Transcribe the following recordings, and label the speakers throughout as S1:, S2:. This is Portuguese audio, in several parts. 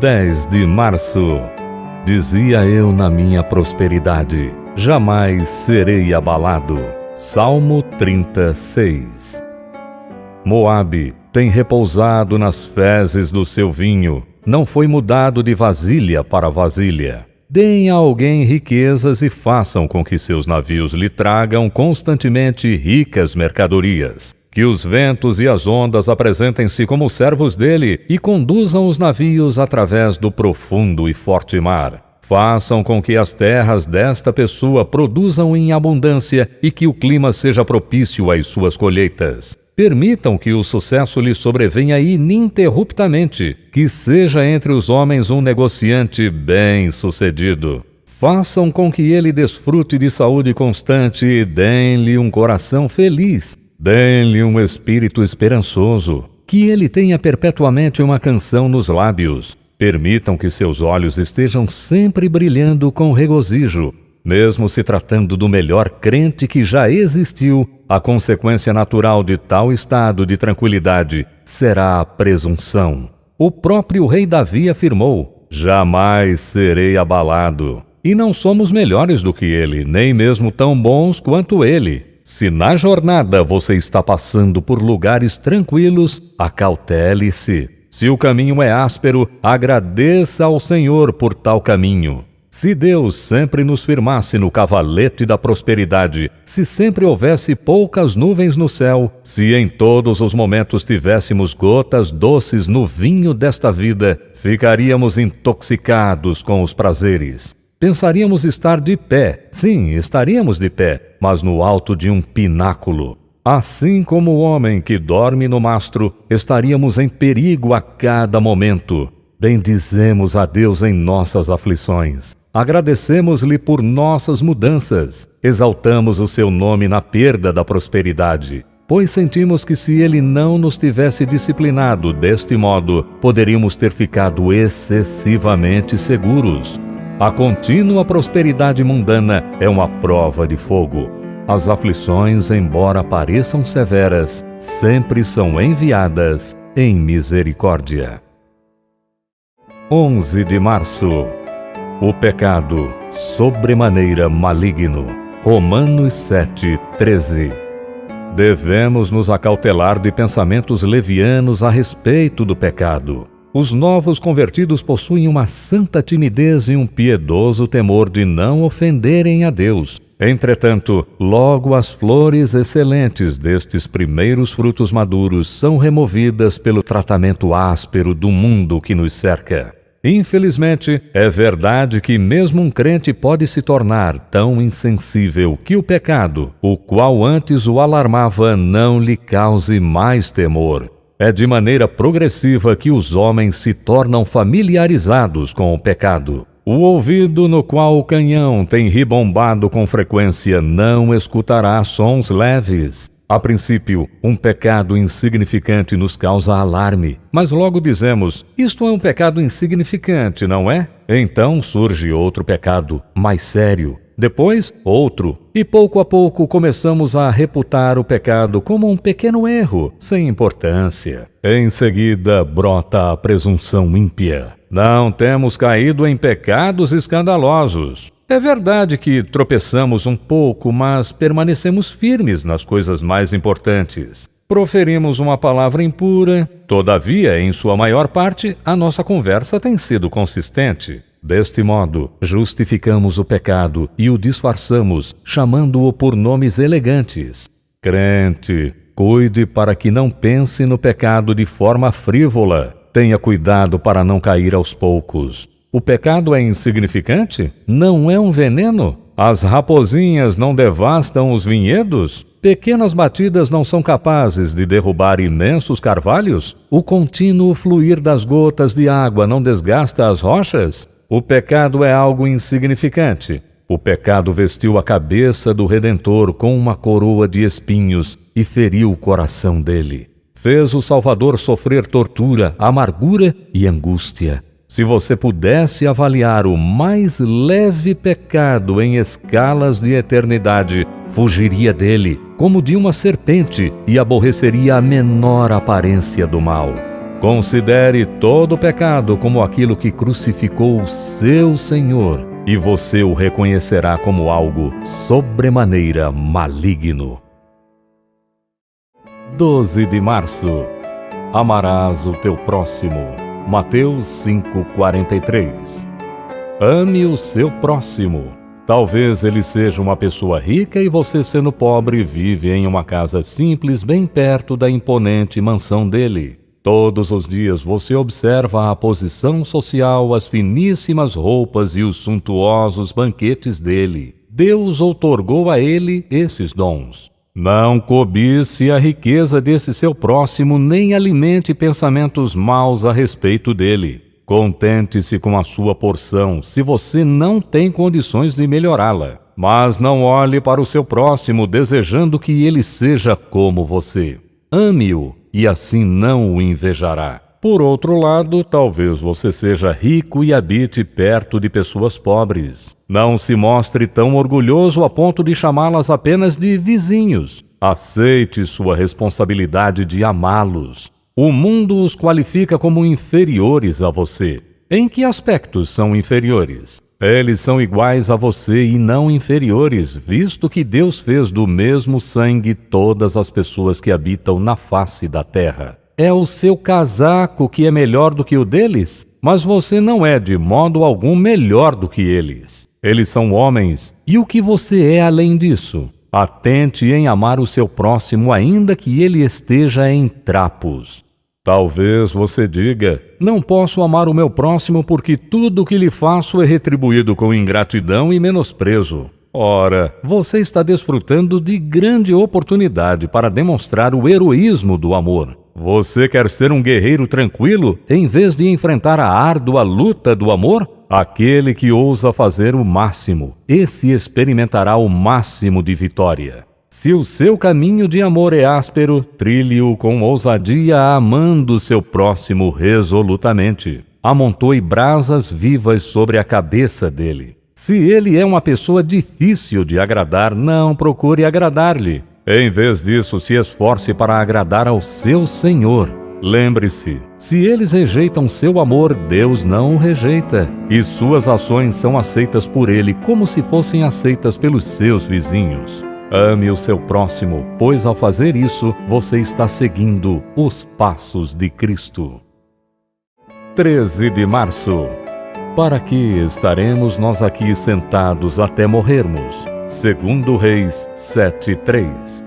S1: 10 de março. Dizia eu na minha prosperidade: jamais serei abalado. Salmo 36. Moabe tem repousado nas fezes do seu vinho, não foi mudado de vasilha para vasilha. Deem a alguém riquezas e façam com que seus navios lhe tragam constantemente ricas mercadorias. Que os ventos e as ondas apresentem-se como servos dele e conduzam os navios através do profundo e forte mar. Façam com que as terras desta pessoa produzam em abundância e que o clima seja propício às suas colheitas. Permitam que o sucesso lhe sobrevenha ininterruptamente, que seja entre os homens um negociante bem-sucedido. Façam com que ele desfrute de saúde constante e deem-lhe um coração feliz. Deem-lhe um espírito esperançoso, que ele tenha perpetuamente uma canção nos lábios. Permitam que seus olhos estejam sempre brilhando com regozijo. Mesmo se tratando do melhor crente que já existiu, a consequência natural de tal estado de tranquilidade será a presunção. O próprio rei Davi afirmou: jamais serei abalado. E não somos melhores do que ele, nem mesmo tão bons quanto ele. Se na jornada você está passando por lugares tranquilos, acautele-se. Se o caminho é áspero, agradeça ao Senhor por tal caminho. Se Deus sempre nos firmasse no cavalete da prosperidade, se sempre houvesse poucas nuvens no céu, se em todos os momentos tivéssemos gotas doces no vinho desta vida, ficaríamos intoxicados com os prazeres. Pensaríamos estar de pé, sim, estaríamos de pé, mas no alto de um pináculo. Assim como o homem que dorme no mastro, estaríamos em perigo a cada momento. Bendizemos a Deus em nossas aflições. Agradecemos-lhe por nossas mudanças. Exaltamos o seu nome na perda da prosperidade, pois sentimos que se ele não nos tivesse disciplinado deste modo, poderíamos ter ficado excessivamente seguros. A contínua prosperidade mundana é uma prova de fogo. As aflições, embora pareçam severas, sempre são enviadas em misericórdia. 11 de março. O pecado, sobremaneira maligno. Romanos 7:13. Devemos nos acautelar de pensamentos levianos a respeito do pecado. Os novos convertidos possuem uma santa timidez e um piedoso temor de não ofenderem a Deus. Entretanto, logo as flores excelentes destes primeiros frutos maduros são removidas pelo tratamento áspero do mundo que nos cerca. Infelizmente, é verdade que mesmo um crente pode se tornar tão insensível que o pecado, o qual antes o alarmava, não lhe cause mais temor. É de maneira progressiva que os homens se tornam familiarizados com o pecado. O ouvido no qual o canhão tem ribombado com frequência não escutará sons leves. A princípio, um pecado insignificante nos causa alarme, mas logo dizemos: isto é um pecado insignificante, não é? Então surge outro pecado, mais sério. Depois, outro. E pouco a pouco começamos a reputar o pecado como um pequeno erro, sem importância. Em seguida, brota a presunção ímpia. Não temos caído em pecados escandalosos. É verdade que tropeçamos um pouco, mas permanecemos firmes nas coisas mais importantes. Proferimos uma palavra impura, todavia, em sua maior parte, a nossa conversa tem sido consistente. Deste modo, justificamos o pecado e o disfarçamos, chamando-o por nomes elegantes. Crente, cuide para que não pense no pecado de forma frívola. Tenha cuidado para não cair aos poucos. O pecado é insignificante? Não é um veneno? As raposinhas não devastam os vinhedos? Pequenas batidas não são capazes de derrubar imensos carvalhos? O contínuo fluir das gotas de água não desgasta as rochas? O pecado é algo insignificante. O pecado vestiu a cabeça do Redentor com uma coroa de espinhos e feriu o coração dele. Fez o Salvador sofrer tortura, amargura e angústia. Se você pudesse avaliar o mais leve pecado em escalas de eternidade, fugiria dele, como de uma serpente, e aborreceria a menor aparência do mal. Considere todo pecado como aquilo que crucificou o seu Senhor, e você o reconhecerá como algo sobremaneira maligno. 12 de março. Amarás o teu próximo. Mateus 5:43. Ame o seu próximo. Talvez ele seja uma pessoa rica e você, sendo pobre, vive em uma casa simples bem perto da imponente mansão dele. Todos os dias você observa a posição social, as finíssimas roupas e os suntuosos banquetes dele. Deus outorgou a ele esses dons. Não cobice a riqueza desse seu próximo, nem alimente pensamentos maus a respeito dele. Contente-se com a sua porção, se você não tem condições de melhorá-la. Mas não olhe para o seu próximo desejando que ele seja como você. Ame-o e assim não o invejará. Por outro lado, talvez você seja rico e habite perto de pessoas pobres. Não se mostre tão orgulhoso a ponto de chamá-las apenas de vizinhos. Aceite sua responsabilidade de amá-los. O mundo os qualifica como inferiores a você. Em que aspectos são inferiores? Eles são iguais a você e não inferiores, visto que Deus fez do mesmo sangue todas as pessoas que habitam na face da terra. É o seu casaco que é melhor do que o deles? Mas você não é de modo algum melhor do que eles. Eles são homens, e o que você é além disso? Atente em amar o seu próximo, ainda que ele esteja em trapos. Talvez você diga: não posso amar o meu próximo porque tudo o que lhe faço é retribuído com ingratidão e menosprezo. Ora, você está desfrutando de grande oportunidade para demonstrar o heroísmo do amor. Você quer ser um guerreiro tranquilo, em vez de enfrentar a árdua luta do amor? Aquele que ousa fazer o máximo, esse experimentará o máximo de vitória. Se o seu caminho de amor é áspero, trilhe-o com ousadia, amando seu próximo resolutamente. Amontoe brasas vivas sobre a cabeça dele. Se ele é uma pessoa difícil de agradar, não procure agradar-lhe. Em vez disso, se esforce para agradar ao seu Senhor. Lembre-se, se eles rejeitam seu amor, Deus não o rejeita, e suas ações são aceitas por ele como se fossem aceitas pelos seus vizinhos. Ame o seu próximo, pois ao fazer isso, você está seguindo os passos de Cristo. 13 de março. Para que estaremos nós aqui sentados até morrermos? 2 Reis 7:3.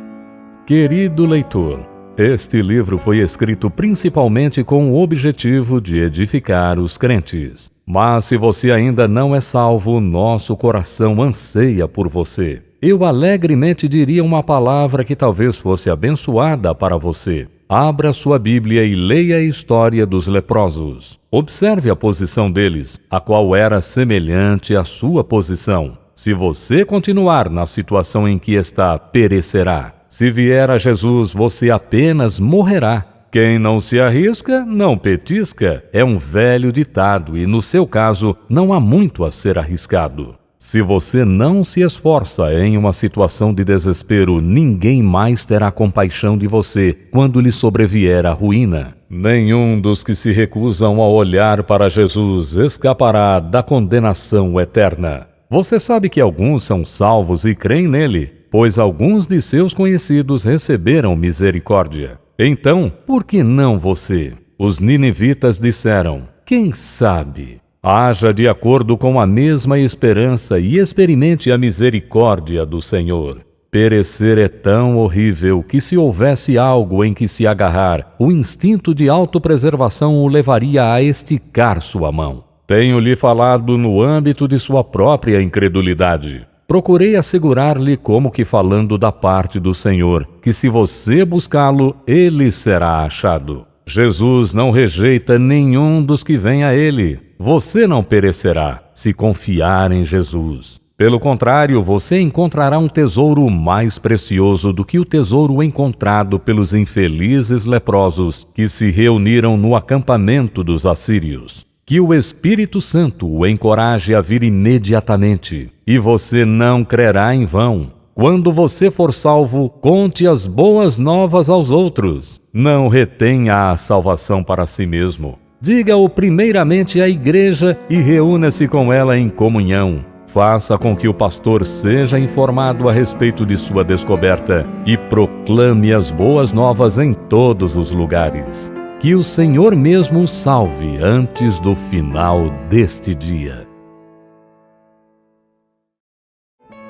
S1: Querido leitor, este livro foi escrito principalmente com o objetivo de edificar os crentes. Mas se você ainda não é salvo, nosso coração anseia por você. Eu alegremente diria uma palavra que talvez fosse abençoada para você. Abra sua Bíblia e leia a história dos leprosos. Observe a posição deles, a qual era semelhante à sua posição. Se você continuar na situação em que está, perecerá. Se vier a Jesus, você apenas morrerá. Quem não se arrisca, não petisca. É um velho ditado e, no seu caso, não há muito a ser arriscado. Se você não se esforça em uma situação de desespero, ninguém mais terá compaixão de você quando lhe sobrevier a ruína. Nenhum dos que se recusam a olhar para Jesus escapará da condenação eterna. Você sabe que alguns são salvos e creem nele, pois alguns de seus conhecidos receberam misericórdia. Então, por que não você? Os ninivitas disseram: quem sabe? Haja de acordo com a mesma esperança e experimente a misericórdia do Senhor. Perecer é tão horrível que, se houvesse algo em que se agarrar, o instinto de autopreservação o levaria a esticar sua mão. Tenho-lhe falado no âmbito de sua própria incredulidade. Procurei assegurar-lhe, como que falando da parte do Senhor, que se você buscá-lo, ele será achado. Jesus não rejeita nenhum dos que vêm a ele. Você não perecerá se confiar em Jesus. Pelo contrário, você encontrará um tesouro mais precioso do que o tesouro encontrado pelos infelizes leprosos que se reuniram no acampamento dos assírios. Que o Espírito Santo o encoraje a vir imediatamente, e você não crerá em vão. Quando você for salvo, conte as boas novas aos outros. Não retenha a salvação para si mesmo. Diga-o primeiramente à igreja e reúna-se com ela em comunhão. Faça com que o pastor seja informado a respeito de sua descoberta e proclame as boas novas em todos os lugares. Que o Senhor mesmo o salve antes do final deste dia.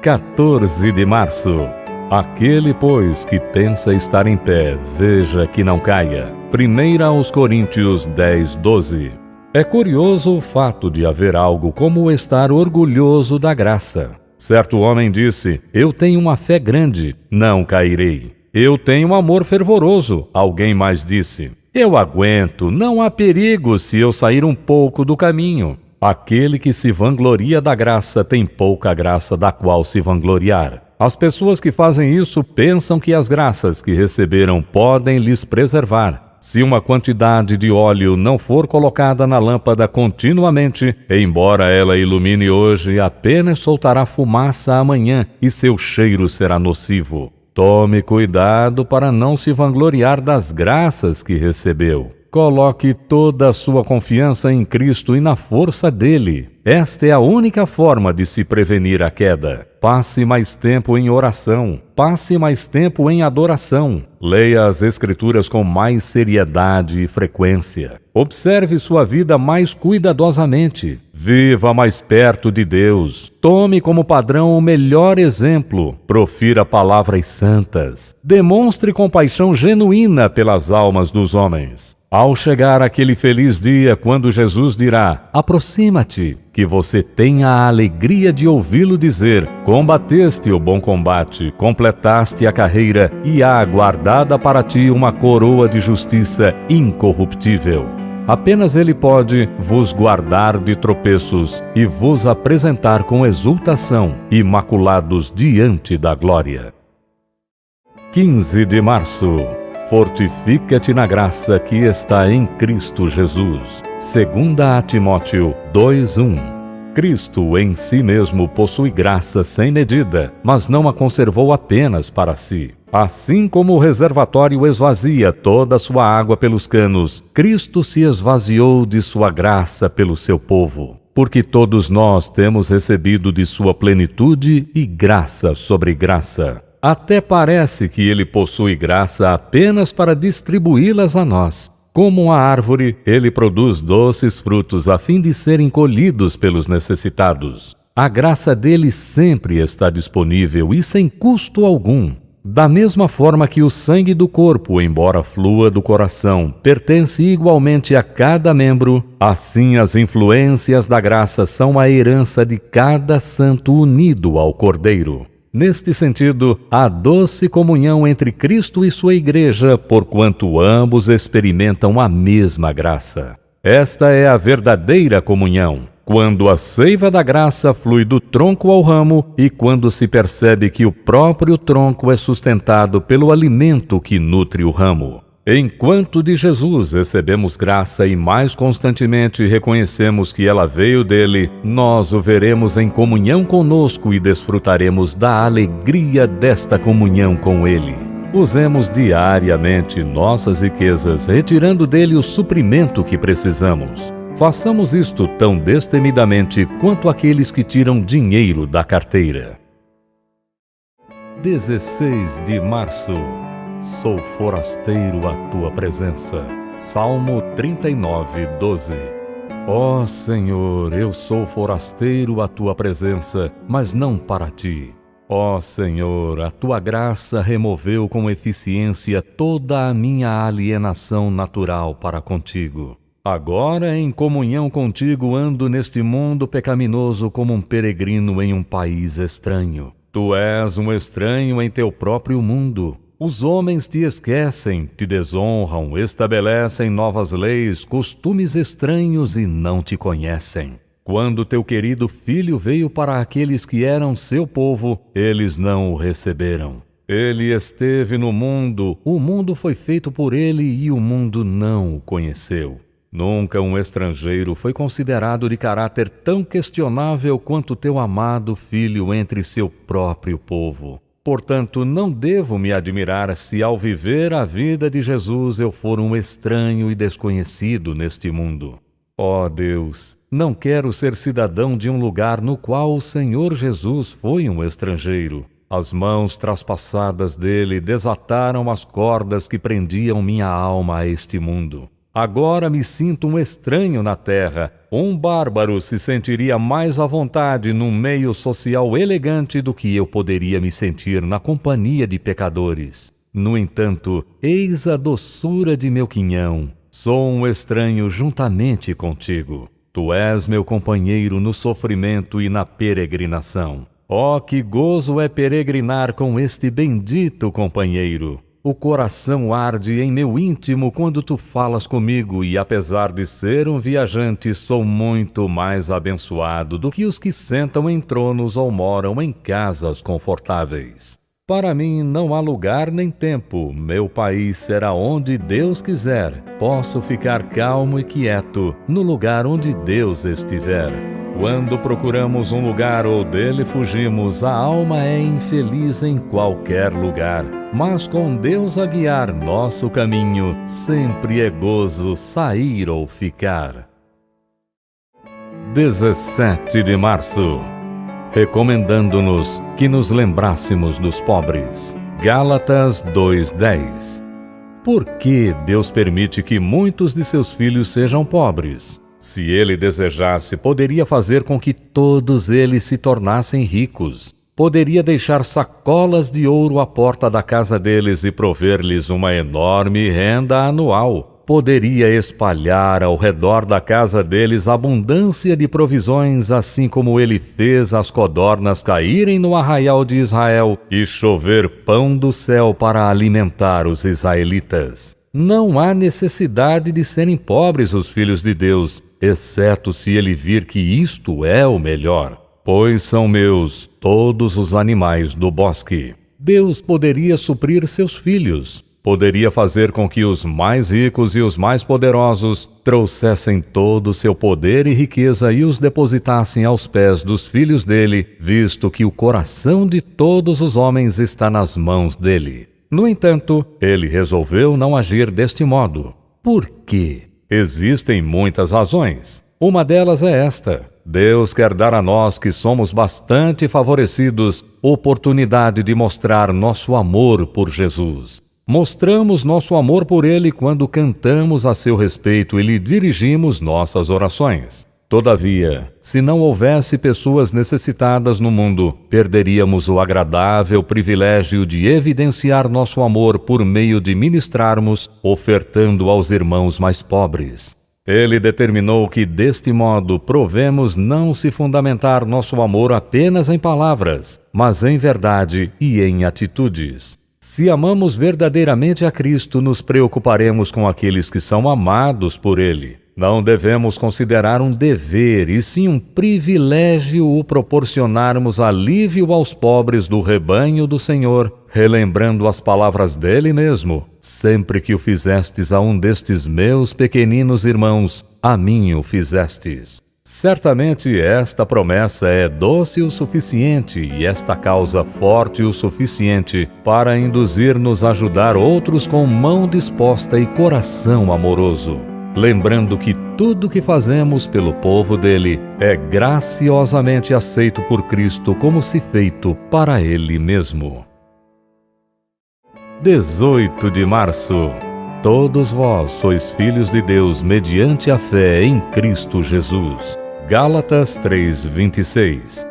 S1: 14 de março. Aquele, pois, que pensa estar em pé, veja que não caia. 1 aos Coríntios 10:12. É curioso o fato de haver algo como estar orgulhoso da graça. Certo homem disse: eu tenho uma fé grande, não cairei. Eu tenho um amor fervoroso, alguém mais disse. Eu aguento, não há perigo se eu sair um pouco do caminho. Aquele que se vangloria da graça tem pouca graça da qual se vangloriar. As pessoas que fazem isso pensam que as graças que receberam podem lhes preservar. Se uma quantidade de óleo não for colocada na lâmpada continuamente, embora ela ilumine hoje, apenas soltará fumaça amanhã e seu cheiro será nocivo. Tome cuidado para não se vangloriar das graças que recebeu. Coloque toda a sua confiança em Cristo e na força dele. Esta é a única forma de se prevenir a queda. Passe mais tempo em oração. Passe mais tempo em adoração. Leia as Escrituras com mais seriedade e frequência. Observe sua vida mais cuidadosamente. Viva mais perto de Deus. Tome como padrão o melhor exemplo. Profira palavras santas. Demonstre compaixão genuína pelas almas dos homens. Ao chegar aquele feliz dia quando Jesus dirá: aproxima-te, que você tenha a alegria de ouvi-lo dizer: combateste o bom combate, completaste a carreira e há guardada para ti uma coroa de justiça incorruptível. Apenas Ele pode vos guardar de tropeços e vos apresentar com exultação, imaculados diante da glória. 15 de março. Fortifica-te na graça que está em Cristo Jesus. 2 Timóteo 2:1. Cristo em si mesmo possui graça sem medida, mas não a conservou apenas para si. Assim como o reservatório esvazia toda a sua água pelos canos, Cristo se esvaziou de sua graça pelo seu povo. Porque todos nós temos recebido de sua plenitude e graça sobre graça. Até parece que ele possui graça apenas para distribuí-las a nós. Como a árvore, ele produz doces frutos a fim de serem colhidos pelos necessitados. A graça dele sempre está disponível e sem custo algum. Da mesma forma que o sangue do corpo, embora flua do coração, pertence igualmente a cada membro, assim as influências da graça são a herança de cada santo unido ao Cordeiro. Neste sentido, há doce comunhão entre Cristo e sua igreja, porquanto ambos experimentam a mesma graça. Esta é a verdadeira comunhão, quando a seiva da graça flui do tronco ao ramo e quando se percebe que o próprio tronco é sustentado pelo alimento que nutre o ramo. Enquanto de Jesus recebemos graça e mais constantemente reconhecemos que ela veio dele, nós o veremos em comunhão conosco e desfrutaremos da alegria desta comunhão com ele. Usemos diariamente nossas riquezas, retirando dele o suprimento que precisamos. Façamos isto tão destemidamente quanto aqueles que tiram dinheiro da carteira. 16 de março. Sou forasteiro à tua presença. Salmo 39:12. Ó Senhor, eu sou forasteiro à tua presença, mas não para ti. Ó Senhor, a tua graça removeu com eficiência toda a minha alienação natural para contigo. Agora, em comunhão contigo, ando neste mundo pecaminoso como um peregrino em um país estranho. Tu és um estranho em teu próprio mundo. Os homens te esquecem, te desonram, estabelecem novas leis, costumes estranhos e não te conhecem. Quando teu querido filho veio para aqueles que eram seu povo, eles não o receberam. Ele esteve no mundo, o mundo foi feito por ele e o mundo não o conheceu. Nunca um estrangeiro foi considerado de caráter tão questionável quanto teu amado filho entre seu próprio povo. Portanto, não devo me admirar se ao viver a vida de Jesus eu for um estranho e desconhecido neste mundo. Ó Deus, não quero ser cidadão de um lugar no qual o Senhor Jesus foi um estrangeiro. As mãos traspassadas dele desataram as cordas que prendiam minha alma a este mundo. Agora me sinto um estranho na terra. Um bárbaro se sentiria mais à vontade num meio social elegante do que eu poderia me sentir na companhia de pecadores. No entanto, eis a doçura de meu quinhão. Sou um estranho juntamente contigo. Tu és meu companheiro no sofrimento e na peregrinação. Oh, que gozo é peregrinar com este bendito companheiro! O coração arde em meu íntimo quando tu falas comigo e, apesar de ser um viajante, sou muito mais abençoado do que os que sentam em tronos ou moram em casas confortáveis. Para mim não há lugar nem tempo, meu país será onde Deus quiser. Posso ficar calmo e quieto no lugar onde Deus estiver. Quando procuramos um lugar ou dele fugimos, a alma é infeliz em qualquer lugar. Mas com Deus a guiar nosso caminho, sempre é gozo sair ou ficar. 17 de março. Recomendando-nos que nos lembrássemos dos pobres. Gálatas 2:10. Por que Deus permite que muitos de seus filhos sejam pobres? Se ele desejasse, poderia fazer com que todos eles se tornassem ricos. Poderia deixar sacolas de ouro à porta da casa deles e prover-lhes uma enorme renda anual. Poderia espalhar ao redor da casa deles abundância de provisões, assim como ele fez as codornas caírem no arraial de Israel e chover pão do céu para alimentar os israelitas. Não há necessidade de serem pobres os filhos de Deus, exceto se ele vir que isto é o melhor. Pois são meus todos os animais do bosque. Deus poderia suprir seus filhos. Poderia fazer com que os mais ricos e os mais poderosos trouxessem todo o seu poder e riqueza e os depositassem aos pés dos filhos dele, visto que o coração de todos os homens está nas mãos dele. No entanto, ele resolveu não agir deste modo. Por quê? Existem muitas razões. Uma delas é esta: Deus quer dar a nós que somos bastante favorecidos oportunidade de mostrar nosso amor por Jesus. Mostramos nosso amor por ele quando cantamos a seu respeito e lhe dirigimos nossas orações. Todavia, se não houvesse pessoas necessitadas no mundo, perderíamos o agradável privilégio de evidenciar nosso amor por meio de ministrarmos, ofertando aos irmãos mais pobres. Ele determinou que, deste modo, provemos não se fundamentar nosso amor apenas em palavras, mas em verdade e em atitudes. Se amamos verdadeiramente a Cristo, nos preocuparemos com aqueles que são amados por Ele. Não devemos considerar um dever, e sim um privilégio o proporcionarmos alívio aos pobres do rebanho do Senhor, relembrando as palavras dele mesmo: sempre que o fizestes a um destes meus pequeninos irmãos, a mim o fizestes. Certamente esta promessa é doce o suficiente e esta causa forte o suficiente para induzir-nos a ajudar outros com mão disposta e coração amoroso. Lembrando que tudo que fazemos pelo povo dele é graciosamente aceito por Cristo como se feito para ele mesmo. 18 de março. Todos vós sois filhos de Deus mediante a fé em Cristo Jesus. Gálatas 3:26.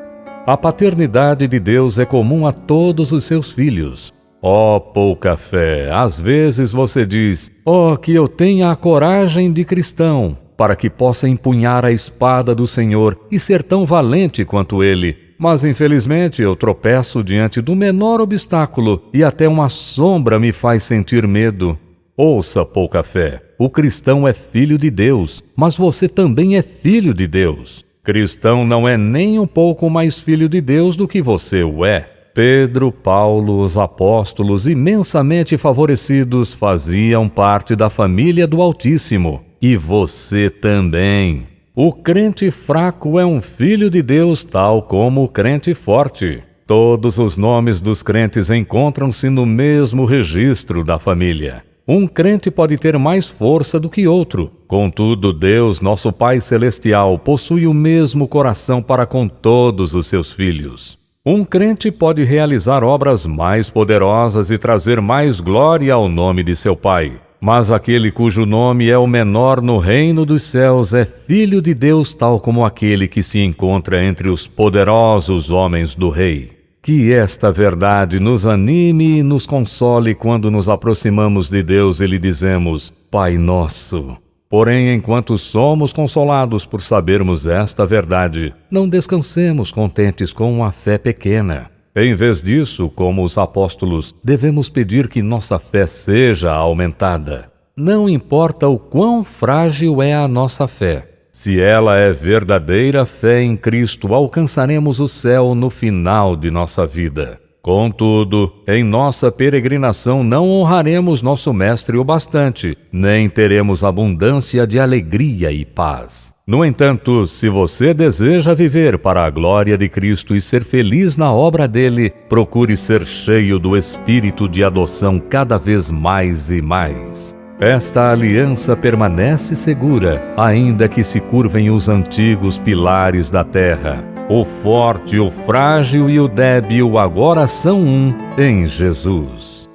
S1: A paternidade de Deus é comum a todos os seus filhos. Ó pouca fé, às vezes você diz: ó, que eu tenha a coragem de cristão, para que possa empunhar a espada do Senhor e ser tão valente quanto ele. Mas infelizmente eu tropeço diante do menor obstáculo e até uma sombra me faz sentir medo. Ouça, pouca fé, o cristão é filho de Deus, mas você também é filho de Deus. Cristão não é nem um pouco mais filho de Deus do que você o é. Pedro, Paulo, os apóstolos imensamente favorecidos faziam parte da família do Altíssimo. E você também. O crente fraco é um filho de Deus tal como o crente forte. Todos os nomes dos crentes encontram-se no mesmo registro da família. Um crente pode ter mais força do que outro. Contudo, Deus, nosso Pai Celestial, possui o mesmo coração para com todos os seus filhos. Um crente pode realizar obras mais poderosas e trazer mais glória ao nome de seu Pai. Mas aquele cujo nome é o menor no reino dos céus é filho de Deus, tal como aquele que se encontra entre os poderosos homens do Rei. Que esta verdade nos anime e nos console quando nos aproximamos de Deus e lhe dizemos, Pai Nosso. Porém, enquanto somos consolados por sabermos esta verdade, não descansemos contentes com uma fé pequena. Em vez disso, como os apóstolos, devemos pedir que nossa fé seja aumentada. Não importa o quão frágil é a nossa fé. Se ela é verdadeira fé em Cristo, alcançaremos o céu no final de nossa vida. Contudo, em nossa peregrinação não honraremos nosso Mestre o bastante, nem teremos abundância de alegria e paz. No entanto, se você deseja viver para a glória de Cristo e ser feliz na obra dele, procure ser cheio do espírito de adoção cada vez mais e mais. Esta aliança permanece segura, ainda que se curvem os antigos pilares da terra. O forte, o frágil e o débil agora são um em Jesus.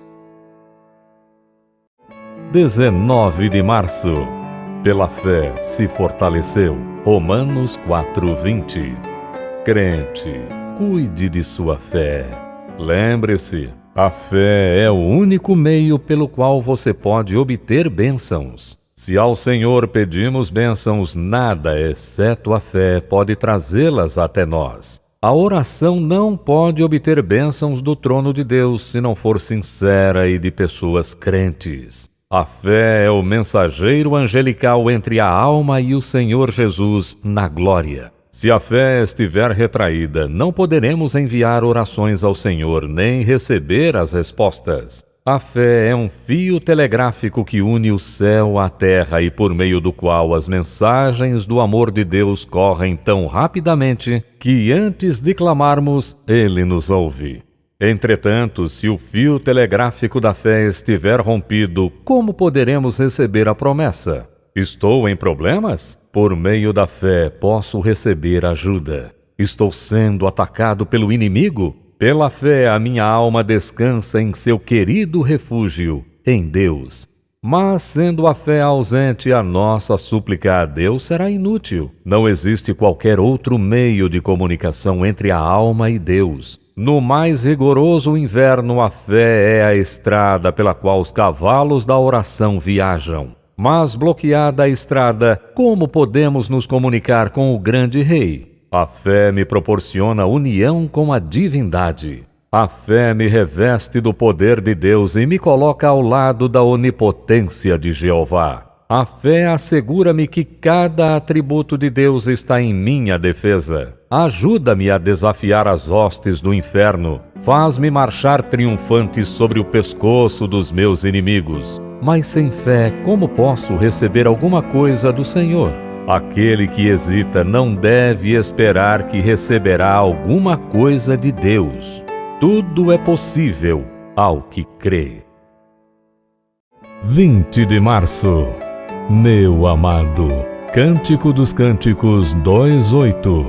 S1: 19 de março. Pela fé se fortaleceu. Romanos 4:20. Crente, cuide de sua fé. Lembre-se, a fé é o único meio pelo qual você pode obter bênçãos. Se ao Senhor pedimos bênçãos, nada, exceto a fé, pode trazê-las até nós. A oração não pode obter bênçãos do trono de Deus se não for sincera e de pessoas crentes. A fé é o mensageiro angelical entre a alma e o Senhor Jesus na glória. Se a fé estiver retraída, não poderemos enviar orações ao Senhor nem receber as respostas. A fé é um fio telegráfico que une o céu à terra e por meio do qual as mensagens do amor de Deus correm tão rapidamente que antes de clamarmos, Ele nos ouve. Entretanto, se o fio telegráfico da fé estiver rompido, como poderemos receber a promessa? Estou em problemas? Por meio da fé posso receber ajuda. Estou sendo atacado pelo inimigo? Pela fé a minha alma descansa em seu querido refúgio, em Deus. Mas sendo a fé ausente, a nossa súplica a Deus será inútil. Não existe qualquer outro meio de comunicação entre a alma e Deus. No mais rigoroso inverno, a fé é a estrada pela qual os cavalos da oração viajam. Mas bloqueada a estrada, como podemos nos comunicar com o grande Rei? A fé me proporciona união com a divindade. A fé me reveste do poder de Deus e me coloca ao lado da onipotência de Jeová. A fé assegura-me que cada atributo de Deus está em minha defesa. Ajuda-me a desafiar as hostes do inferno. Faz-me marchar triunfante sobre o pescoço dos meus inimigos. Mas sem fé, como posso receber alguma coisa do Senhor? Aquele que hesita não deve esperar que receberá alguma coisa de Deus. Tudo é possível ao que crê. 20 de março. Meu amado. Cântico dos Cânticos 2:8.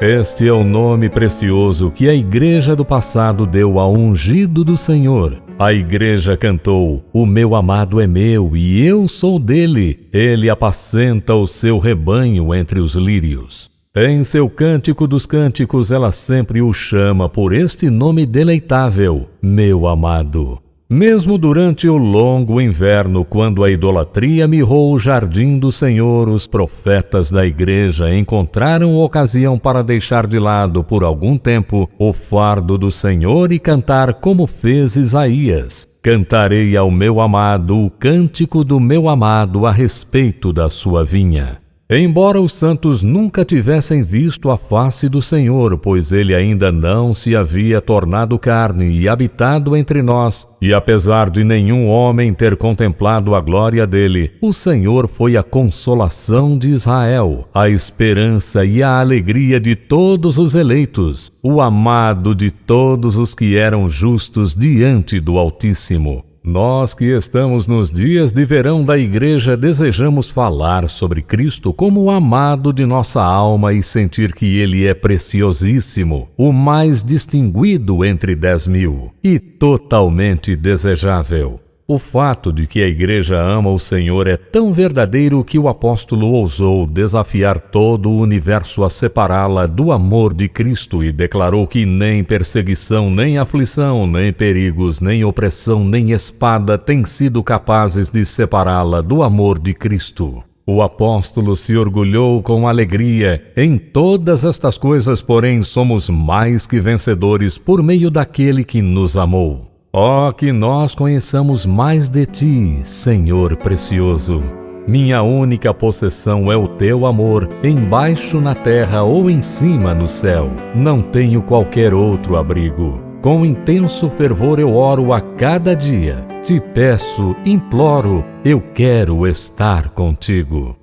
S1: Este é o nome precioso que a igreja do passado deu ao ungido do Senhor. A igreja cantou: o meu amado é meu e eu sou dele. Ele apacenta o seu rebanho entre os lírios. Em seu Cântico dos Cânticos, ela sempre o chama por este nome deleitável, meu amado. Mesmo durante o longo inverno, quando a idolatria mirrou o jardim do Senhor, os profetas da igreja encontraram ocasião para deixar de lado por algum tempo o fardo do Senhor e cantar como fez Isaías. Cantarei ao meu amado o cântico do meu amado a respeito da sua vinha. Embora os santos nunca tivessem visto a face do Senhor, pois ele ainda não se havia tornado carne e habitado entre nós, e apesar de nenhum homem ter contemplado a glória dele, o Senhor foi a consolação de Israel, a esperança e a alegria de todos os eleitos, o amado de todos os que eram justos diante do Altíssimo. Nós que estamos nos dias de verão da Igreja desejamos falar sobre Cristo como o amado de nossa alma e sentir que Ele é preciosíssimo, o mais distinguido entre 10.000 e totalmente desejável. O fato de que a Igreja ama o Senhor é tão verdadeiro que o apóstolo ousou desafiar todo o universo a separá-la do amor de Cristo e declarou que nem perseguição, nem aflição, nem perigos, nem opressão, nem espada têm sido capazes de separá-la do amor de Cristo. O apóstolo se orgulhou com alegria. Em todas estas coisas, porém, somos mais que vencedores por meio daquele que nos amou. Ó, que nós conheçamos mais de Ti, Senhor precioso. Minha única possessão é o Teu amor, embaixo na terra ou em cima no céu. Não tenho qualquer outro abrigo. Com intenso fervor eu oro a cada dia. Te peço, imploro, eu quero estar contigo.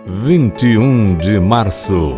S1: 21 de março.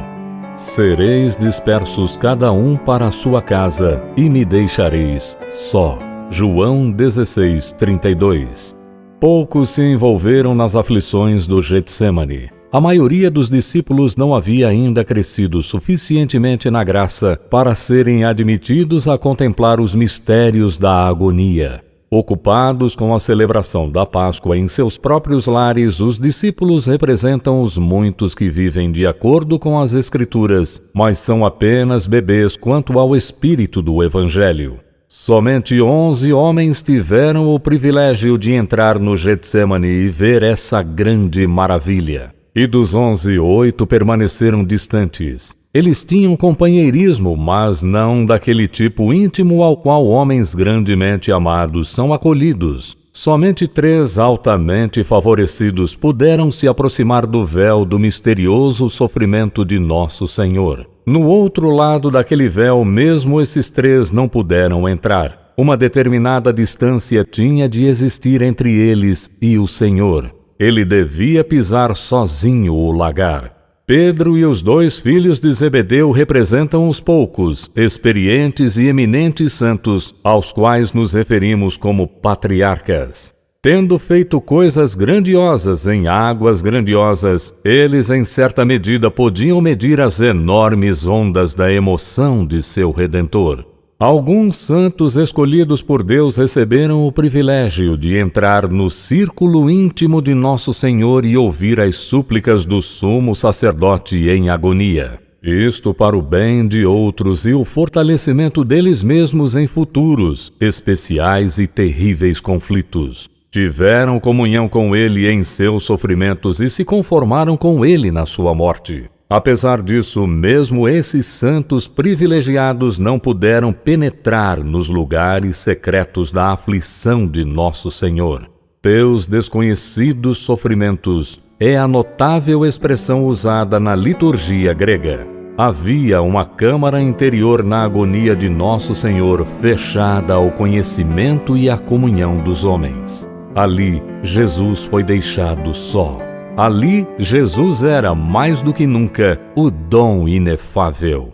S1: Sereis dispersos cada um para a sua casa, e me deixareis só. João 16:32. Poucos se envolveram nas aflições do Getsêmani. A maioria dos discípulos não havia ainda crescido suficientemente na graça para serem admitidos a contemplar os mistérios da agonia. Ocupados com a celebração da Páscoa em seus próprios lares, os discípulos representam os muitos que vivem de acordo com as Escrituras, mas são apenas bebês quanto ao espírito do Evangelho. Somente 11 homens tiveram o privilégio de entrar no Getsêmani e ver essa grande maravilha. E dos 11, 8 permaneceram distantes. Eles tinham companheirismo, mas não daquele tipo íntimo ao qual homens grandemente amados são acolhidos. Somente 3 altamente favorecidos puderam se aproximar do véu do misterioso sofrimento de Nosso Senhor. No outro lado daquele véu, mesmo esses 3 não puderam entrar. Uma determinada distância tinha de existir entre eles e o Senhor. Ele devia pisar sozinho o lagar. Pedro e os 2 filhos de Zebedeu representam os poucos, experientes e eminentes santos, aos quais nos referimos como patriarcas. Tendo feito coisas grandiosas em águas grandiosas, eles em certa medida podiam medir as enormes ondas da emoção de seu Redentor. Alguns santos escolhidos por Deus receberam o privilégio de entrar no círculo íntimo de Nosso Senhor e ouvir as súplicas do sumo sacerdote em agonia. Isto para o bem de outros e o fortalecimento deles mesmos em futuros, especiais e terríveis conflitos. Tiveram comunhão com ele em seus sofrimentos e se conformaram com ele na sua morte. Apesar disso, mesmo esses santos privilegiados não puderam penetrar nos lugares secretos da aflição de Nosso Senhor. Teus desconhecidos sofrimentos é a notável expressão usada na liturgia grega. Havia uma câmara interior na agonia de Nosso Senhor, fechada ao conhecimento e à comunhão dos homens. Ali, Jesus foi deixado só. Ali, Jesus era, mais do que nunca, o dom inefável.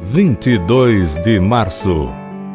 S1: 22 de março.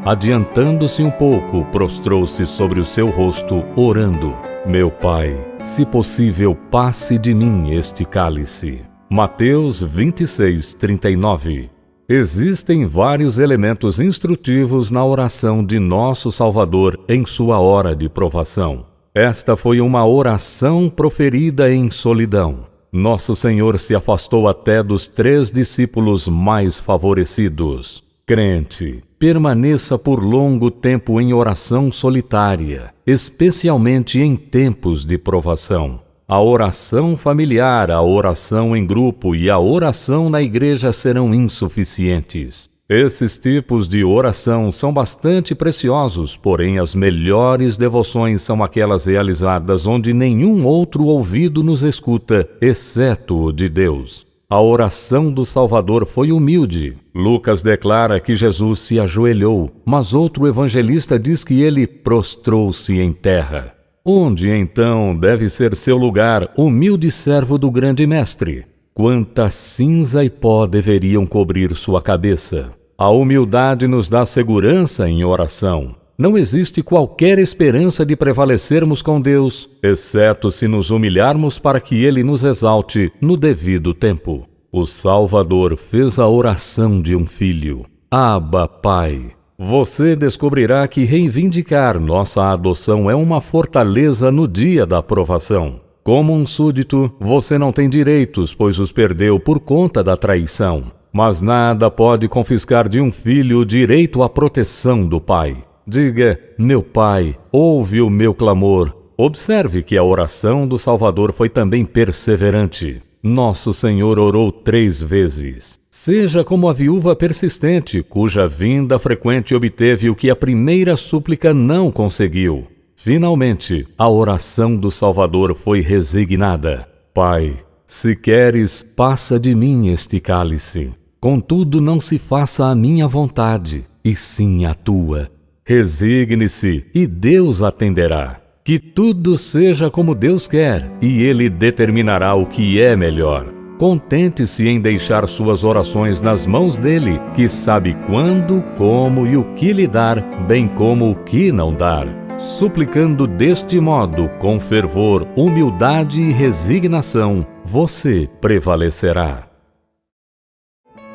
S1: Adiantando-se um pouco, prostrou-se sobre o seu rosto, orando. Meu Pai, se possível, passe de mim este cálice. Mateus 26:39. Existem vários elementos instrutivos na oração de Nosso Salvador em sua hora de provação. Esta foi uma oração proferida em solidão. Nosso Senhor se afastou até dos 3 discípulos mais favorecidos. Crente, permaneça por longo tempo em oração solitária, especialmente em tempos de provação. A oração familiar, a oração em grupo e a oração na igreja serão insuficientes. Esses tipos de oração são bastante preciosos, porém as melhores devoções são aquelas realizadas onde nenhum outro ouvido nos escuta, exceto o de Deus. A oração do Salvador foi humilde. Lucas declara que Jesus se ajoelhou, mas outro evangelista diz que ele prostrou-se em terra. Onde, então, deve ser seu lugar, humilde servo do grande mestre? Quanta cinza e pó deveriam cobrir sua cabeça? A humildade nos dá segurança em oração. Não existe qualquer esperança de prevalecermos com Deus, exceto se nos humilharmos para que Ele nos exalte no devido tempo. O Salvador fez a oração de um filho. Abba, Pai. Você descobrirá que reivindicar nossa adoção é uma fortaleza no dia da provação. Como um súdito, você não tem direitos, pois os perdeu por conta da traição. Mas nada pode confiscar de um filho o direito à proteção do pai. Diga, meu pai, ouve o meu clamor. Observe que a oração do Salvador foi também perseverante. Nosso Senhor orou 3 vezes. Seja como a viúva persistente, cuja vinda frequente obteve o que a primeira súplica não conseguiu. Finalmente, a oração do Salvador foi resignada. Pai, se queres, passa de mim este cálice. Contudo, não se faça a minha vontade, e sim a tua. Resigne-se, e Deus atenderá. Que tudo seja como Deus quer, e Ele determinará o que é melhor. Contente-se em deixar suas orações nas mãos dele, que sabe quando, como e o que lhe dar, bem como o que não dar. Suplicando deste modo, com fervor, humildade e resignação, você prevalecerá.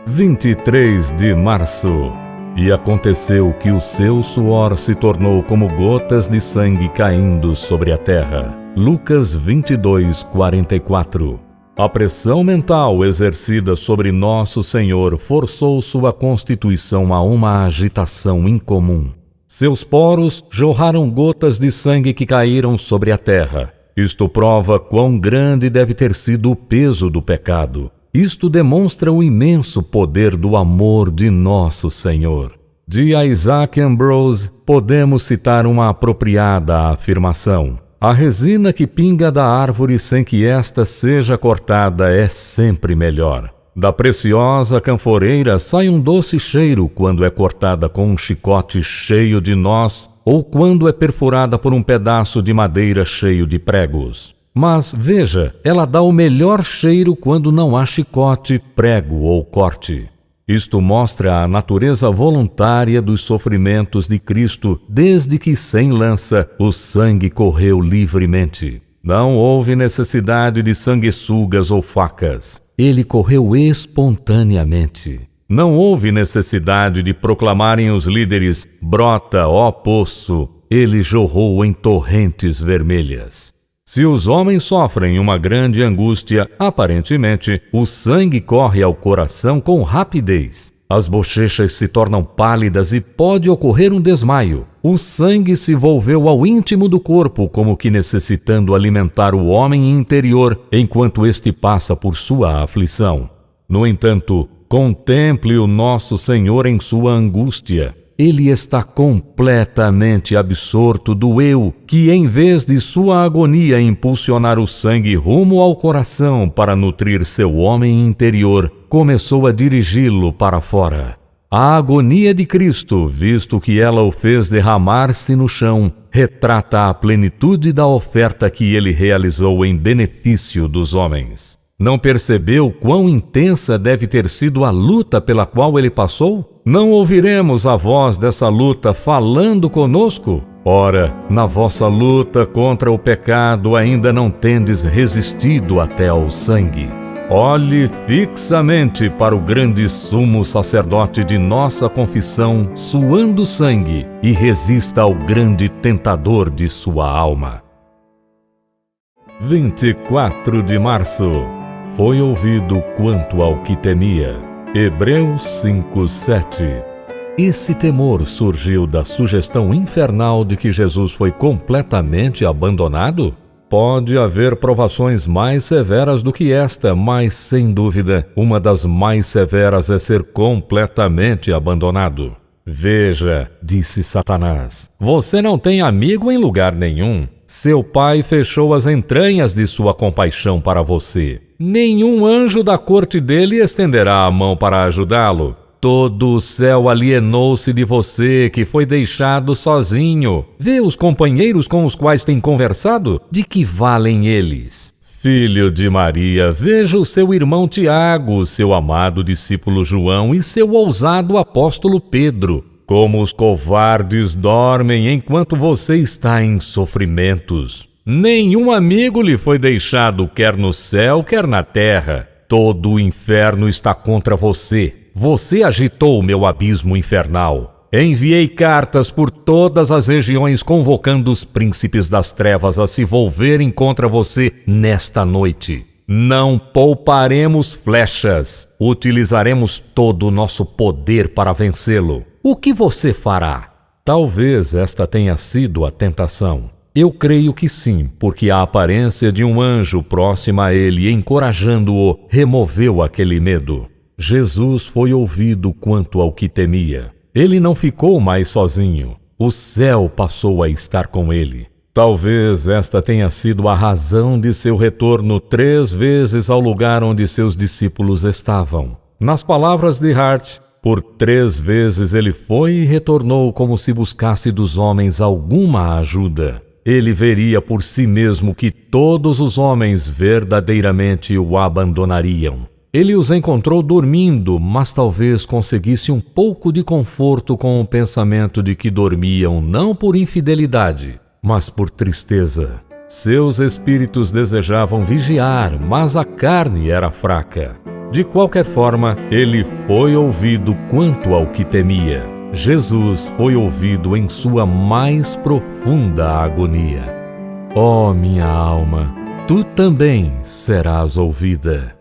S1: 23 de março. E aconteceu que o seu suor se tornou como gotas de sangue caindo sobre a terra. Lucas 22, 44. A pressão mental exercida sobre Nosso Senhor forçou sua constituição a uma agitação incomum. Seus poros jorraram gotas de sangue que caíram sobre a terra. Isto prova quão grande deve ter sido o peso do pecado. Isto demonstra o imenso poder do amor de Nosso Senhor. De Isaac Ambrose, podemos citar uma apropriada afirmação. A resina que pinga da árvore sem que esta seja cortada é sempre melhor. Da preciosa canforeira sai um doce cheiro quando é cortada com um chicote cheio de nós ou quando é perfurada por um pedaço de madeira cheio de pregos. Mas, veja, ela dá o melhor cheiro quando não há chicote, prego ou corte. Isto mostra a natureza voluntária dos sofrimentos de Cristo, desde que, sem lança, o sangue correu livremente. Não houve necessidade de sanguessugas ou facas. Ele correu espontaneamente. Não houve necessidade de proclamarem os líderes: brota, ó poço. Ele jorrou em torrentes vermelhas. Se os homens sofrem uma grande angústia, aparentemente, o sangue corre ao coração com rapidez. As bochechas se tornam pálidas e pode ocorrer um desmaio. O sangue se volveu ao íntimo do corpo, como que necessitando alimentar o homem interior, enquanto este passa por sua aflição. No entanto, contemple o Nosso Senhor em sua angústia. Ele está completamente absorto do eu, que em vez de sua agonia impulsionar o sangue rumo ao coração para nutrir seu homem interior, começou a dirigi-lo para fora. A agonia de Cristo, visto que ela o fez derramar-se no chão, retrata a plenitude da oferta que ele realizou em benefício dos homens. Não percebeu quão intensa deve ter sido a luta pela qual ele passou? Não ouviremos a voz dessa luta falando conosco? Ora, na vossa luta contra o pecado ainda não tendes resistido até ao sangue. Olhe fixamente para o grande sumo sacerdote de nossa confissão, suando sangue, e resista ao grande tentador de sua alma. 24 de março. Foi ouvido quanto ao que temia. Hebreus 5:7. Esse temor surgiu da sugestão infernal de que Jesus foi completamente abandonado? Pode haver provações mais severas do que esta, mas, sem dúvida, uma das mais severas é ser completamente abandonado. Veja, disse Satanás, você não tem amigo em lugar nenhum. Seu pai fechou as entranhas de sua compaixão para você. Nenhum anjo da corte dele estenderá a mão para ajudá-lo. Todo o céu alienou-se de você, que foi deixado sozinho. Vê os companheiros com os quais tem conversado? De que valem eles? Filho de Maria, veja o seu irmão Tiago, seu amado discípulo João e seu ousado apóstolo Pedro. Como os covardes dormem enquanto você está em sofrimentos. Nenhum amigo lhe foi deixado, quer no céu, quer na terra. Todo o inferno está contra você. Você agitou o meu abismo infernal. Enviei cartas por todas as regiões convocando os príncipes das trevas a se volverem contra você nesta noite. Não pouparemos flechas. Utilizaremos todo o nosso poder para vencê-lo. O que você fará? Talvez esta tenha sido a tentação. Eu creio que sim, porque a aparência de um anjo próximo a ele, encorajando-o, removeu aquele medo. Jesus foi ouvido quanto ao que temia. Ele não ficou mais sozinho. O céu passou a estar com ele. Talvez esta tenha sido a razão de seu retorno 3 vezes ao lugar onde seus discípulos estavam. Nas palavras de Hart, por 3 vezes ele foi e retornou como se buscasse dos homens alguma ajuda. Ele veria por si mesmo que todos os homens verdadeiramente o abandonariam. Ele os encontrou dormindo, mas talvez conseguisse um pouco de conforto com o pensamento de que dormiam não por infidelidade, mas por tristeza. Seus espíritos desejavam vigiar, mas a carne era fraca. De qualquer forma, ele foi ouvido quanto ao que temia. Jesus foi ouvido em sua mais profunda agonia. Ó minha alma, tu também serás ouvida.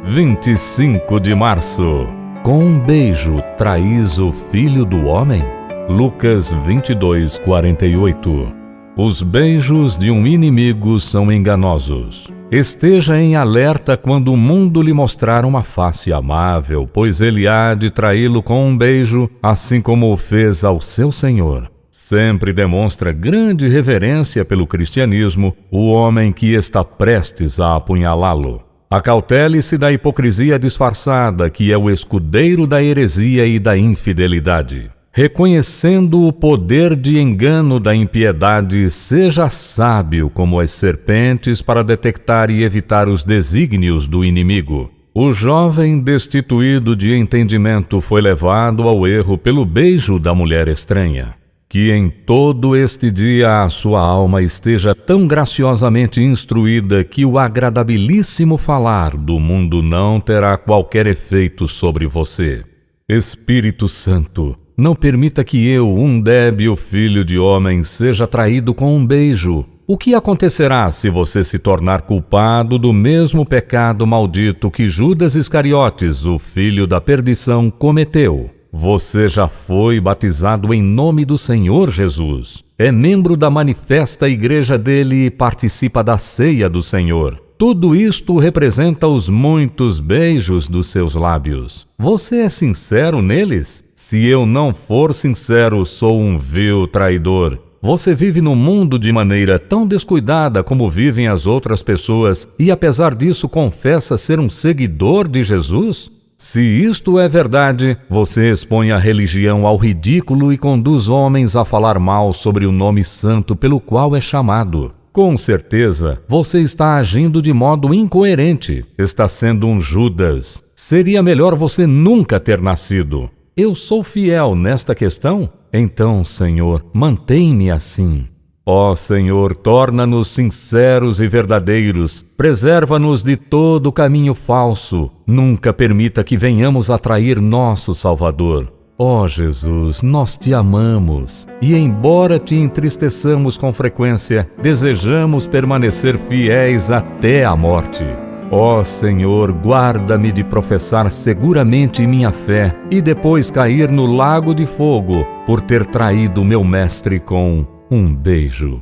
S1: 25 de março. Com um beijo traís o Filho do Homem? Lucas 22, 48. Os beijos de um inimigo são enganosos. Esteja em alerta quando o mundo lhe mostrar uma face amável, pois ele há de traí-lo com um beijo, assim como o fez ao seu Senhor. Sempre demonstra grande reverência pelo cristianismo o homem que está prestes a apunhalá-lo. Acautele-se da hipocrisia disfarçada, que é o escudeiro da heresia e da infidelidade. Reconhecendo o poder de engano da impiedade, seja sábio como as serpentes para detectar e evitar os desígnios do inimigo. O jovem destituído de entendimento foi levado ao erro pelo beijo da mulher estranha. Que em todo este dia a sua alma esteja tão graciosamente instruída que o agradabilíssimo falar do mundo não terá qualquer efeito sobre você. Espírito Santo, não permita que eu, um débil filho de homem, seja traído com um beijo. O que acontecerá se você se tornar culpado do mesmo pecado maldito que Judas Iscariotes, o filho da perdição, cometeu? Você já foi batizado em nome do Senhor Jesus. É membro da manifesta igreja dele e participa da ceia do Senhor. Tudo isto representa os muitos beijos dos seus lábios. Você é sincero neles? Se eu não for sincero, sou um vil traidor. Você vive no mundo de maneira tão descuidada como vivem as outras pessoas e, apesar disso, confessa ser um seguidor de Jesus? Se isto é verdade, você expõe a religião ao ridículo e conduz homens a falar mal sobre o nome santo pelo qual é chamado. Com certeza, você está agindo de modo incoerente. Está sendo um Judas. Seria melhor você nunca ter nascido. Eu sou fiel nesta questão? Então, Senhor, mantém-me assim. Ó Senhor, torna-nos sinceros e verdadeiros, preserva-nos de todo caminho falso, nunca permita que venhamos a trair nosso Salvador. Ó Jesus, nós te amamos, e embora te entristeçamos com frequência, desejamos permanecer fiéis até a morte. Ó Senhor, guarda-me de professar seguramente minha fé e depois cair no lago de fogo por ter traído meu mestre com um beijo.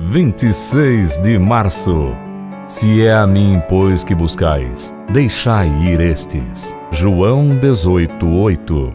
S1: 26 de março. Se é a mim, pois, que buscais, deixai ir estes. João 18:8.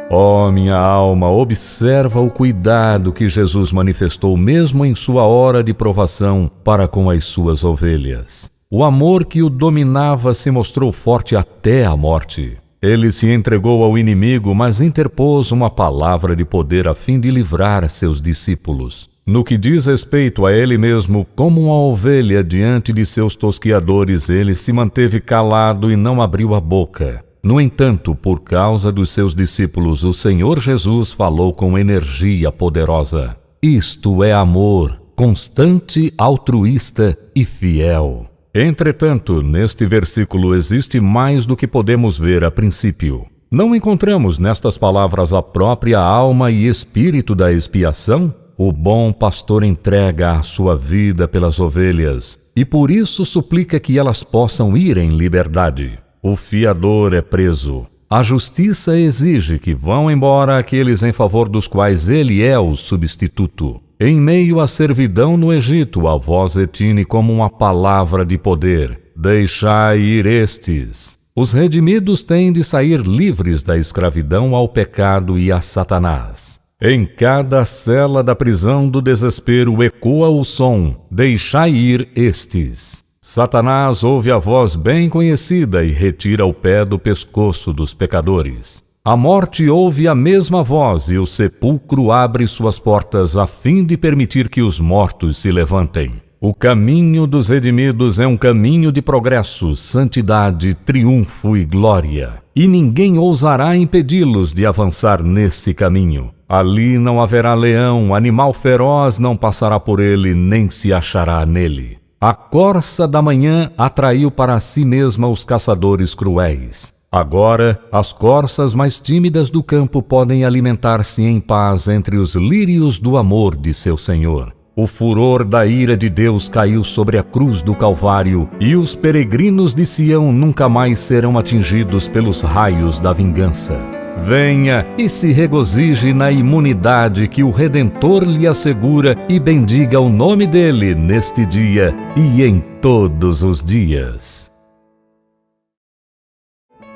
S1: Ó minha alma, observa o cuidado que Jesus manifestou mesmo em sua hora de provação para com as suas ovelhas. O amor que o dominava se mostrou forte até a morte. Ele se entregou ao inimigo, mas interpôs uma palavra de poder a fim de livrar seus discípulos. No que diz respeito a ele mesmo, como uma ovelha diante de seus tosquiadores, ele se manteve calado e não abriu a boca. No entanto, por causa dos seus discípulos, o Senhor Jesus falou com energia poderosa. Isto é amor, constante, altruísta e fiel. Entretanto, neste versículo existe mais do que podemos ver a princípio. Não encontramos nestas palavras a própria alma e espírito da expiação? O bom pastor entrega a sua vida pelas ovelhas e por isso suplica que elas possam ir em liberdade. O fiador é preso. A justiça exige que vão embora aqueles em favor dos quais ele é o substituto. Em meio à servidão no Egito, a voz retine como uma palavra de poder: deixai ir estes. Os redimidos têm de sair livres da escravidão ao pecado e a Satanás. Em cada cela da prisão do desespero ecoa o som: deixai ir estes. Satanás ouve a voz bem conhecida e retira o pé do pescoço dos pecadores. A morte ouve a mesma voz e o sepulcro abre suas portas a fim de permitir que os mortos se levantem. O caminho dos redimidos é um caminho de progresso, santidade, triunfo e glória. E ninguém ousará impedi-los de avançar nesse caminho. Ali não haverá leão, animal feroz não passará por ele, nem se achará nele. A corça da manhã atraiu para si mesma os caçadores cruéis. Agora, as corças mais tímidas do campo podem alimentar-se em paz entre os lírios do amor de seu Senhor. O furor da ira de Deus caiu sobre a cruz do Calvário e os peregrinos de Sião nunca mais serão atingidos pelos raios da vingança. Venha e se regozije na imunidade que o Redentor lhe assegura e bendiga o nome dele neste dia e em todos os dias.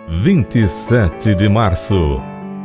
S1: 27 de março.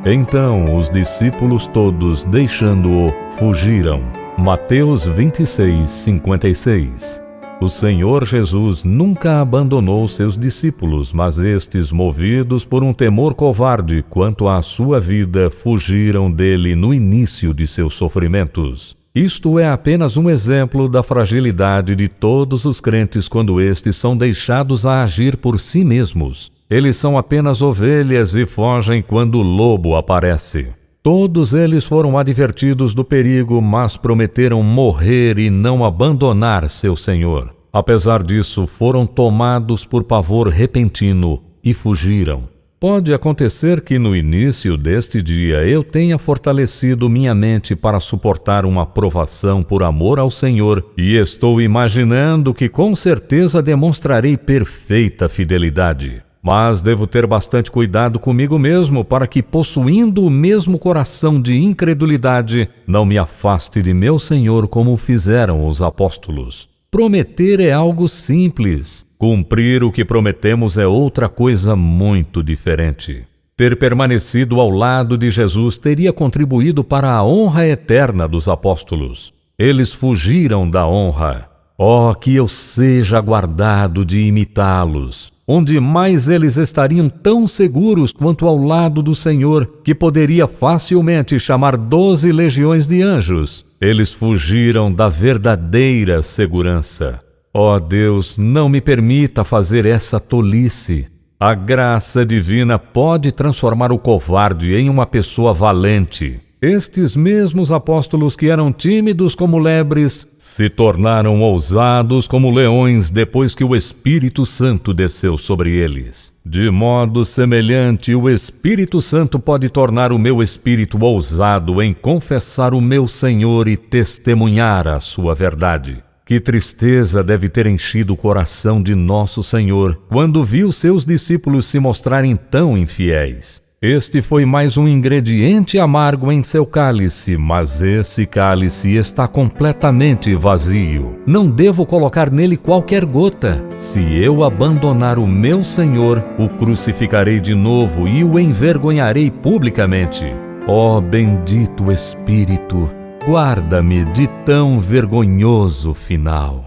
S1: Então os discípulos todos, deixando-o, fugiram. Mateus 26:56. O Senhor Jesus nunca abandonou seus discípulos, mas estes, movidos por um temor covarde quanto à sua vida, fugiram dele no início de seus sofrimentos. Isto é apenas um exemplo da fragilidade de todos os crentes quando estes são deixados a agir por si mesmos. Eles são apenas ovelhas e fogem quando o lobo aparece. Todos eles foram advertidos do perigo, mas prometeram morrer e não abandonar seu Senhor. Apesar disso, foram tomados por pavor repentino e fugiram. Pode acontecer que no início deste dia eu tenha fortalecido minha mente para suportar uma provação por amor ao Senhor e estou imaginando que com certeza demonstrarei perfeita fidelidade. Mas devo ter bastante cuidado comigo mesmo para que, possuindo o mesmo coração de incredulidade, não me afaste de meu Senhor como fizeram os apóstolos. Prometer é algo simples. Cumprir o que prometemos é outra coisa muito diferente. Ter permanecido ao lado de Jesus teria contribuído para a honra eterna dos apóstolos. Eles fugiram da honra. Oh, que eu seja guardado de imitá-los! Onde mais eles estariam tão seguros quanto ao lado do Senhor, que poderia facilmente chamar 12 legiões de anjos. Eles fugiram da verdadeira segurança. Ó Deus, não me permita fazer essa tolice. A graça divina pode transformar o covarde em uma pessoa valente. Estes mesmos apóstolos que eram tímidos como lebres se tornaram ousados como leões depois que o Espírito Santo desceu sobre eles. De modo semelhante, o Espírito Santo pode tornar o meu espírito ousado em confessar o meu Senhor e testemunhar a sua verdade. Que tristeza deve ter enchido o coração de nosso Senhor quando viu seus discípulos se mostrarem tão infiéis. Este foi mais um ingrediente amargo em seu cálice, mas esse cálice está completamente vazio. Não devo colocar nele qualquer gota. Se eu abandonar o meu Senhor, o crucificarei de novo e o envergonharei publicamente. Ó bendito Espírito, guarda-me de tão vergonhoso final.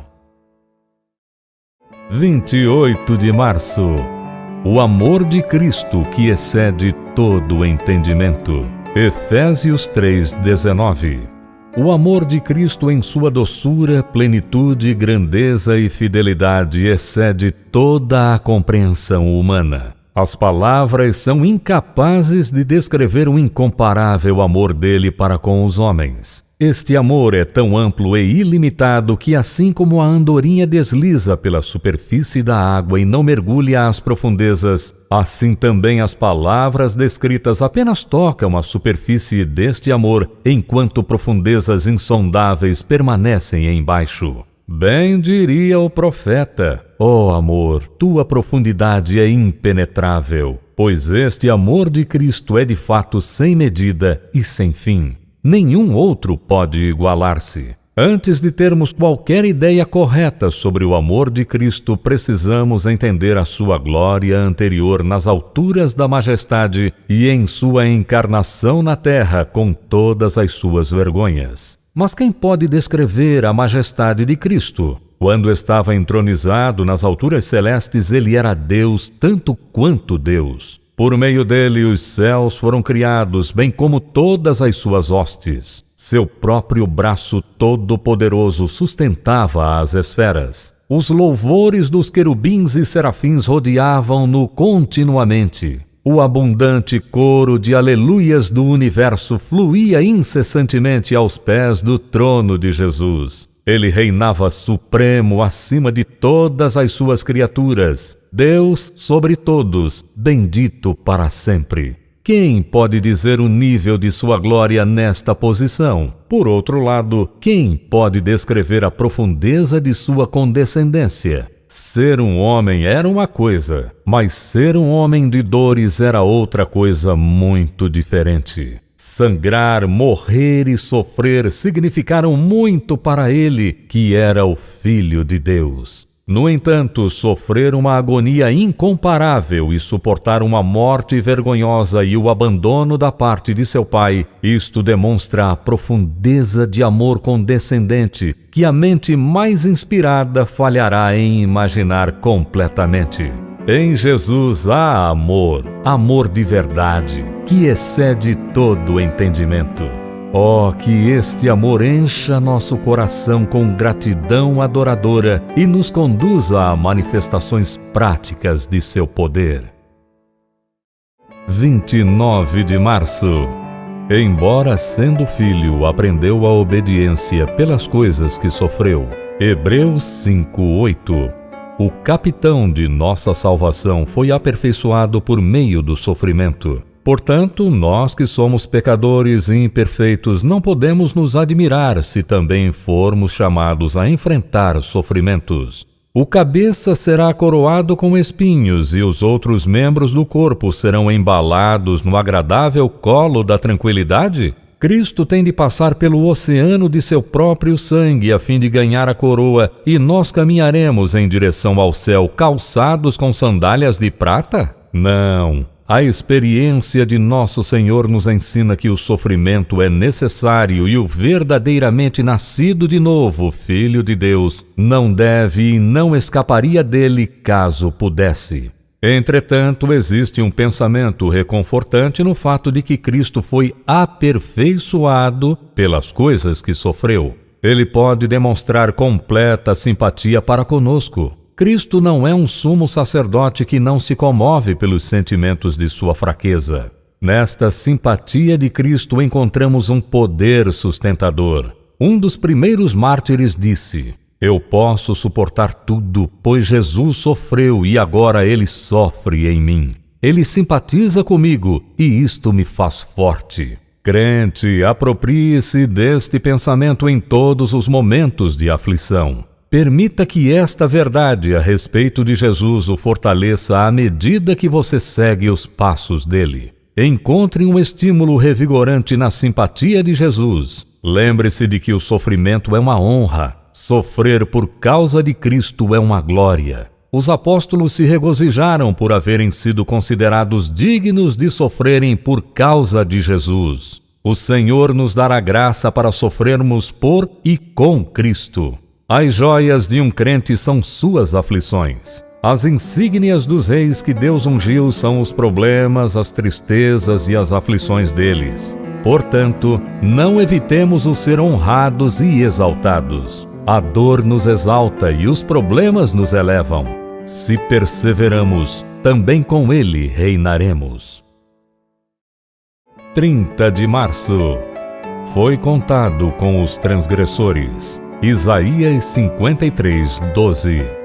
S1: 28 de março. O amor de Cristo que excede todo o entendimento. Efésios 3:19. O amor de Cristo em sua doçura, plenitude, grandeza e fidelidade excede toda a compreensão humana. As palavras são incapazes de descrever o incomparável amor dele para com os homens. Este amor é tão amplo e ilimitado que, assim como a andorinha desliza pela superfície da água e não mergulha às profundezas, assim também as palavras descritas apenas tocam a superfície deste amor, enquanto profundezas insondáveis permanecem embaixo. Bem diria o profeta: ó amor, tua profundidade é impenetrável, pois este amor de Cristo é de fato sem medida e sem fim. Nenhum outro pode igualar-se. Antes de termos qualquer ideia correta sobre o amor de Cristo, precisamos entender a sua glória anterior nas alturas da majestade e em sua encarnação na terra com todas as suas vergonhas. Mas quem pode descrever a majestade de Cristo? Quando estava entronizado nas alturas celestes, ele era Deus tanto quanto Deus. Por meio dele, os céus foram criados, bem como todas as suas hostes. Seu próprio braço todo-poderoso sustentava as esferas. Os louvores dos querubins e serafins rodeavam-no continuamente. O abundante coro de aleluias do universo fluía incessantemente aos pés do trono de Jesus. Ele reinava supremo acima de todas as suas criaturas. Deus sobre todos, bendito para sempre. Quem pode dizer o nível de sua glória nesta posição? Por outro lado, quem pode descrever a profundeza de sua condescendência? Ser um homem era uma coisa, mas ser um homem de dores era outra coisa muito diferente. Sangrar, morrer e sofrer significaram muito para ele, que era o Filho de Deus. No entanto, sofrer uma agonia incomparável e suportar uma morte vergonhosa e o abandono da parte de seu Pai, isto demonstra a profundeza de amor condescendente que a mente mais inspirada falhará em imaginar completamente. Em Jesus há amor, amor de verdade, que excede todo o entendimento. Oh, que este amor encha nosso coração com gratidão adoradora e nos conduza a manifestações práticas de seu poder. 29 de março. Embora sendo filho, aprendeu a obediência pelas coisas que sofreu. Hebreus 5:8. O capitão de nossa salvação foi aperfeiçoado por meio do sofrimento. Portanto, nós que somos pecadores e imperfeitos não podemos nos admirar se também formos chamados a enfrentar sofrimentos. O cabeça será coroado com espinhos e os outros membros do corpo serão embalados no agradável colo da tranquilidade? Cristo tem de passar pelo oceano de seu próprio sangue a fim de ganhar a coroa, e nós caminharemos em direção ao céu calçados com sandálias de prata? Não. A experiência de nosso Senhor nos ensina que o sofrimento é necessário e o verdadeiramente nascido de novo, Filho de Deus, não deve e não escaparia dele caso pudesse. Entretanto, existe um pensamento reconfortante no fato de que Cristo foi aperfeiçoado pelas coisas que sofreu. Ele pode demonstrar completa simpatia para conosco. Cristo não é um sumo sacerdote que não se comove pelos sentimentos de sua fraqueza. Nesta simpatia de Cristo encontramos um poder sustentador. Um dos primeiros mártires disse: eu posso suportar tudo, pois Jesus sofreu e agora ele sofre em mim. Ele simpatiza comigo e isto me faz forte. Crente, aproprie-se deste pensamento em todos os momentos de aflição. Permita que esta verdade a respeito de Jesus o fortaleça à medida que você segue os passos dele. Encontre um estímulo revigorante na simpatia de Jesus. Lembre-se de que o sofrimento é uma honra. Sofrer por causa de Cristo é uma glória. Os apóstolos se regozijaram por haverem sido considerados dignos de sofrerem por causa de Jesus. O Senhor nos dará graça para sofrermos por e com Cristo. As joias de um crente são suas aflições. As insígnias dos reis que Deus ungiu são os problemas, as tristezas e as aflições deles. Portanto, não evitemos o ser honrados e exaltados. A dor nos exalta e os problemas nos elevam. Se perseveramos, também com ele reinaremos. 30 de março. Foi contado com os transgressores. Isaías 53, 12.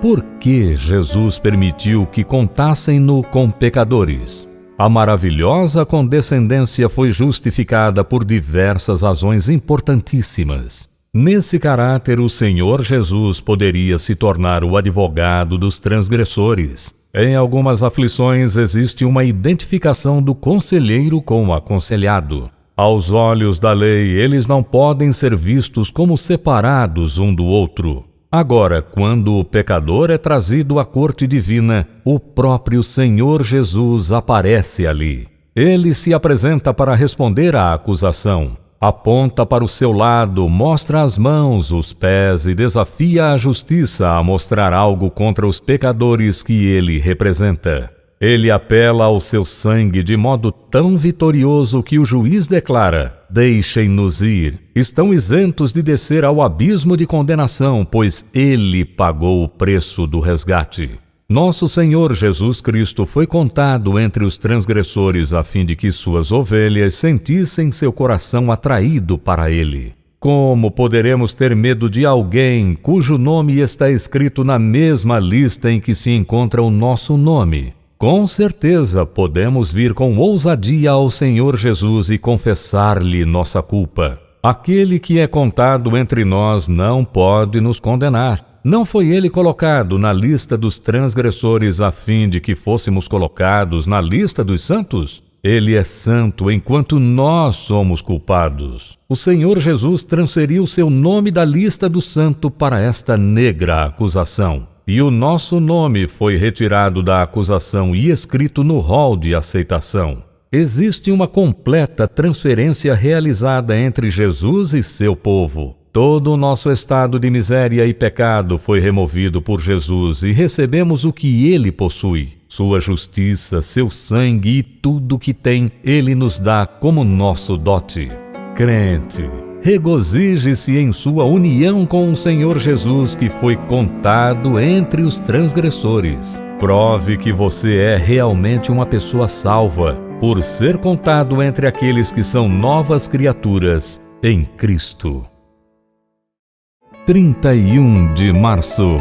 S1: Por que Jesus permitiu que contassem-no com pecadores? A maravilhosa condescendência foi justificada por diversas razões importantíssimas. Nesse caráter, o Senhor Jesus poderia se tornar o advogado dos transgressores. Em algumas aflições existe uma identificação do conselheiro com o aconselhado. Aos olhos da lei, eles não podem ser vistos como separados um do outro. Agora, quando o pecador é trazido à corte divina, o próprio Senhor Jesus aparece ali. Ele se apresenta para responder à acusação. Aponta para o seu lado, mostra as mãos, os pés e desafia a justiça a mostrar algo contra os pecadores que ele representa. Ele apela ao seu sangue de modo tão vitorioso que o juiz declara: deixem-nos ir. Estão isentos de descer ao abismo de condenação, pois ele pagou o preço do resgate. Nosso Senhor Jesus Cristo foi contado entre os transgressores a fim de que suas ovelhas sentissem seu coração atraído para ele. Como poderemos ter medo de alguém cujo nome está escrito na mesma lista em que se encontra o nosso nome? Com certeza podemos vir com ousadia ao Senhor Jesus e confessar-lhe nossa culpa. Aquele que é contado entre nós não pode nos condenar. Não foi ele colocado na lista dos transgressores a fim de que fôssemos colocados na lista dos santos? Ele é santo enquanto nós somos culpados. O Senhor Jesus transferiu seu nome da lista do santo para esta negra acusação. E o nosso nome foi retirado da acusação e escrito no rol de aceitação. Existe uma completa transferência realizada entre Jesus e seu povo. Todo o nosso estado de miséria e pecado foi removido por Jesus e recebemos o que ele possui. Sua justiça, seu sangue e tudo o que tem, ele nos dá como nosso dote. Crente, regozije-se em sua união com o Senhor Jesus, que foi contado entre os transgressores. Prove que você é realmente uma pessoa salva, por ser contado entre aqueles que são novas criaturas em Cristo. 31 de março.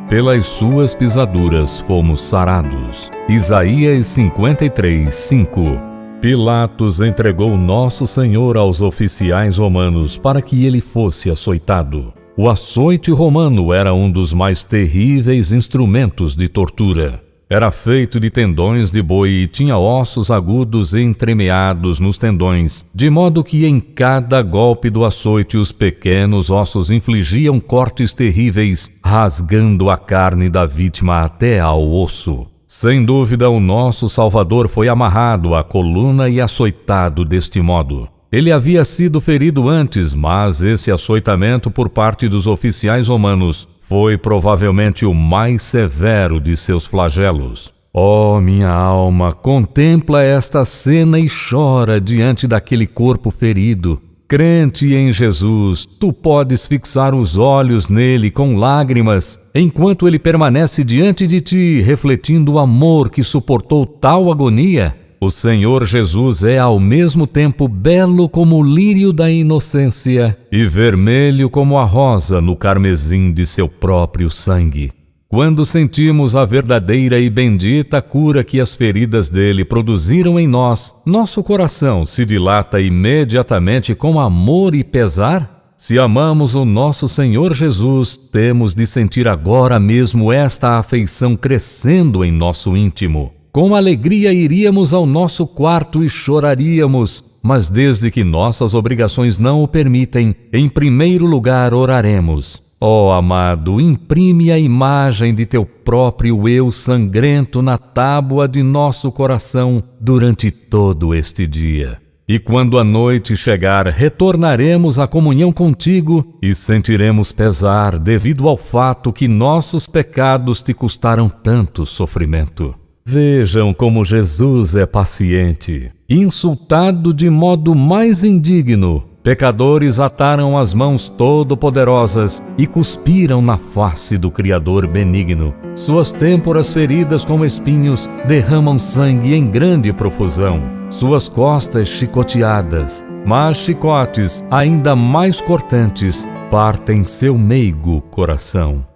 S1: Pelas suas pisaduras fomos sarados. Isaías 53, 5. Pilatos entregou nosso Senhor aos oficiais romanos para que ele fosse açoitado. O açoite romano era um dos mais terríveis instrumentos de tortura. Era feito de tendões de boi e tinha ossos agudos entremeados nos tendões, de modo que em cada golpe do açoite os pequenos ossos infligiam cortes terríveis, rasgando a carne da vítima até ao osso. Sem dúvida, o nosso Salvador foi amarrado à coluna e açoitado deste modo. Ele havia sido ferido antes, mas esse açoitamento por parte dos oficiais romanos foi provavelmente o mais severo de seus flagelos. Oh, minha alma, contempla esta cena e chora diante daquele corpo ferido. Crente em Jesus, tu podes fixar os olhos nele com lágrimas, enquanto ele permanece diante de ti, refletindo o amor que suportou tal agonia. O Senhor Jesus é ao mesmo tempo belo como o lírio da inocência e vermelho como a rosa no carmesim de seu próprio sangue. Quando sentimos a verdadeira e bendita cura que as feridas dele produziram em nós, nosso coração se dilata imediatamente com amor e pesar? Se amamos o nosso Senhor Jesus, temos de sentir agora mesmo esta afeição crescendo em nosso íntimo. Com alegria iríamos ao nosso quarto e choraríamos, mas desde que nossas obrigações não o permitem, em primeiro lugar oraremos. Ó amado, imprime a imagem de teu próprio eu sangrento na tábua de nosso coração durante todo este dia. E quando a noite chegar, retornaremos à comunhão contigo e sentiremos pesar devido ao fato que nossos pecados te custaram tanto sofrimento. Vejam como Jesus é paciente. Insultado de modo mais indigno, pecadores ataram as mãos todo-poderosas e cuspiram na face do Criador benigno. Suas têmporas feridas com espinhos derramam sangue em grande profusão. Suas costas chicoteadas, mas chicotes ainda mais cortantes, partem seu meigo coração.